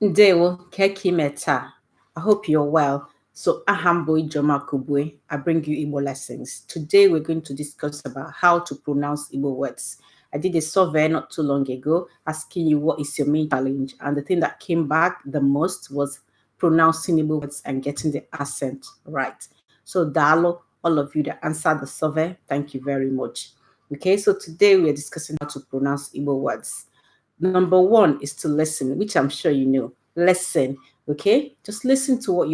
Ndewo keki meta. I hope you're well. So Ahambo Ijoma Kubwe, I bring you Igbo lessons. Today we're going to discuss about how to pronounce Igbo words. I did a survey not too long ago asking you what is your main challenge, and the thing that came back the most was pronouncing Igbo words and getting the accent right. So Dalo, all of you that answered the survey, thank you very much. Okay, so today we are discussing how to pronounce Igbo words. Number one is to listen, which I'm sure you know. Listen, okay? Just listen to what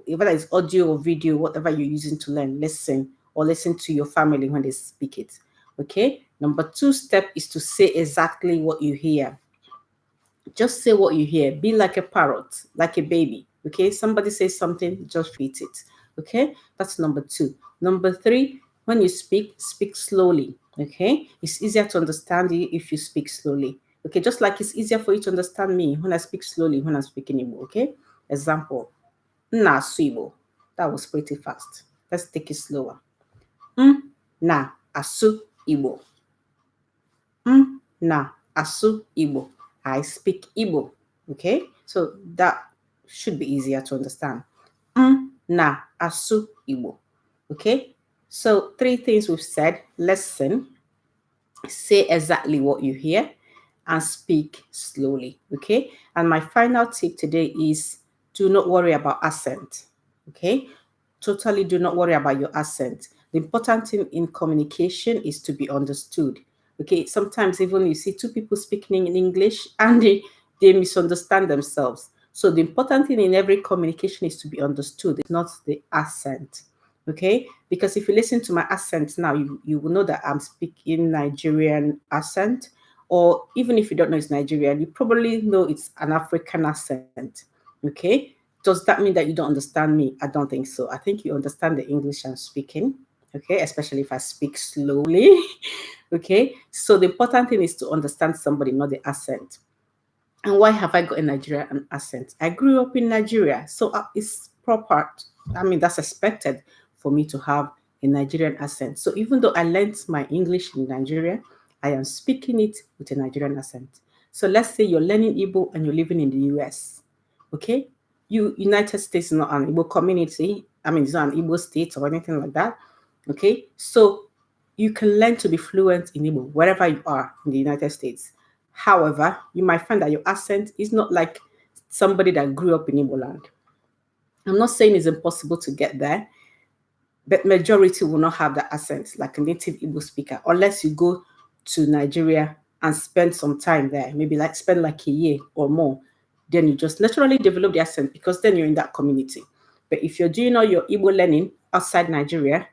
whether it's audio or video, whatever you're using to learn, listen or listen to your family when they speak it, okay? Number two step is to say exactly what you hear. Just say what you hear. Be like a parrot, like a baby, okay? Somebody says something, just repeat it, okay? That's number two. Number three, when you speak slowly, okay? It's easier to understand you if you speak slowly. Okay, just like it's easier for you to understand me when I speak slowly, when I'm speaking Igbo, okay? Example, na asu That was pretty fast. Let's take it slower. Na asu Igbo. Na asu Igbo. I speak Igbo, okay? So that should be easier to understand. Na asu Igbo, okay? So three things we've said. Listen, say exactly what you hear, and speak slowly, okay? And my final tip today is do not worry about accent, okay? Totally do not worry about your accent. The important thing in communication is to be understood, okay? Sometimes even you see two people speaking in English and they misunderstand themselves. So the important thing in every communication is to be understood. It's not the accent, okay? Because if you listen to my accent now, you will know that I'm speaking Nigerian accent, or even if you don't know it's Nigerian, you probably know it's an African accent, okay? Does that mean that you don't understand me? I don't think so. I think you understand the English I'm speaking, okay? Especially if I speak slowly, okay? So the important thing is to understand somebody, not the accent. And why have I got a Nigerian accent? I grew up in Nigeria, so it's proper. I mean, that's expected for me to have a Nigerian accent. So even though I learned my English in Nigeria, I am speaking it with a Nigerian accent. So let's say you're learning Igbo and you're living in the US, okay? United States is not an Igbo community. I mean, it's not an Igbo state or anything like that, okay? So you can learn to be fluent in Igbo wherever you are in the United States. However, you might find that your accent is not like somebody that grew up in Igbo land. I'm not saying it's impossible to get there, but majority will not have the accent like a native Igbo speaker unless you go to Nigeria and spend some time there, maybe like spend like a year or more. Then you just naturally develop the accent because then you're in that community. But if you're doing all your Igbo learning outside Nigeria,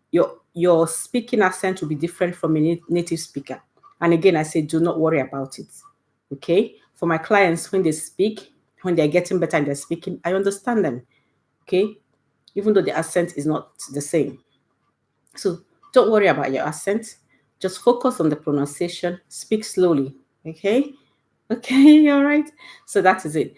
your speaking accent will be different from a native speaker. And again, I say, do not worry about it. Okay. For my clients, when they speak, when they're getting better and they're speaking, I understand them. Okay. Even though the accent is not the same. So don't worry about your accent. Just focus on the pronunciation. Speak slowly. Okay. Okay, all right. So that is it.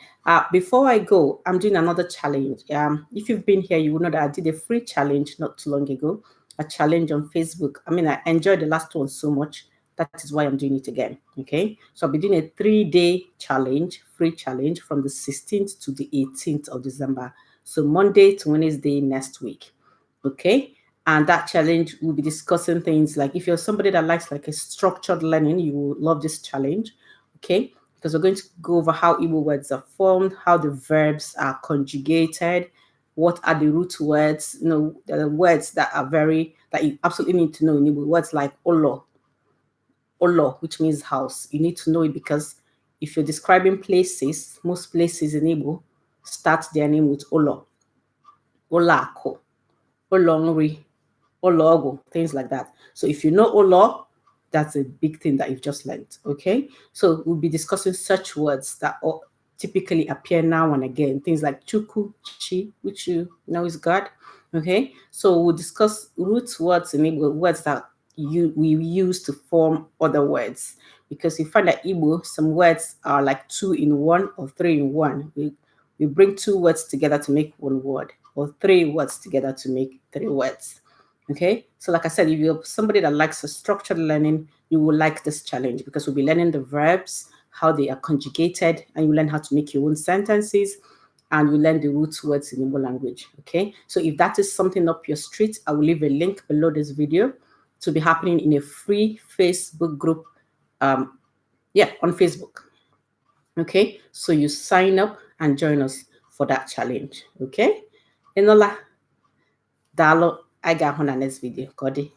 Before I go, I'm doing another challenge. If you've been here, you will know that I did a free challenge not too long ago, a challenge on Facebook. I mean, I enjoyed the last one so much. That is why I'm doing it again. Okay. So I'll be doing a 3-day challenge, free challenge from the 16th to the 18th of December. So Monday to Wednesday next week. Okay. And that challenge will be discussing things like if you're somebody that likes like a structured learning, you will love this challenge. Okay, because we're going to go over how Igbo words are formed, how the verbs are conjugated, what are the root words, the words that you absolutely need to know in Igbo, words like olo, which means house. You need to know it because if you're describing places, most places in Igbo start their name with olo, olako, olongri, ologo, things like that. So if you know olo, that's a big thing that you've just learned, okay? So we'll be discussing such words that typically appear now and again, things like chuku, chi, which you know is God, okay? So we'll discuss root words in Igbo, words that we use to form other words, because you find that Igbo, some words are like 2 in 1 or 3 in 1. We bring 2 words together to make 1 word, or 3 words together to make 3 words. Okay, so like I said, if you're somebody that likes a structured learning, you will like this challenge because we'll be learning the verbs, how they are conjugated, and you learn how to make your own sentences, and you learn the root words in Igbo language. Okay, so if that is something up your street, I will leave a link below this video to be happening in a free Facebook group. On Facebook. Okay, so you sign up and join us for that challenge. Okay, Enola, Dalo, I got on the next video. Cody.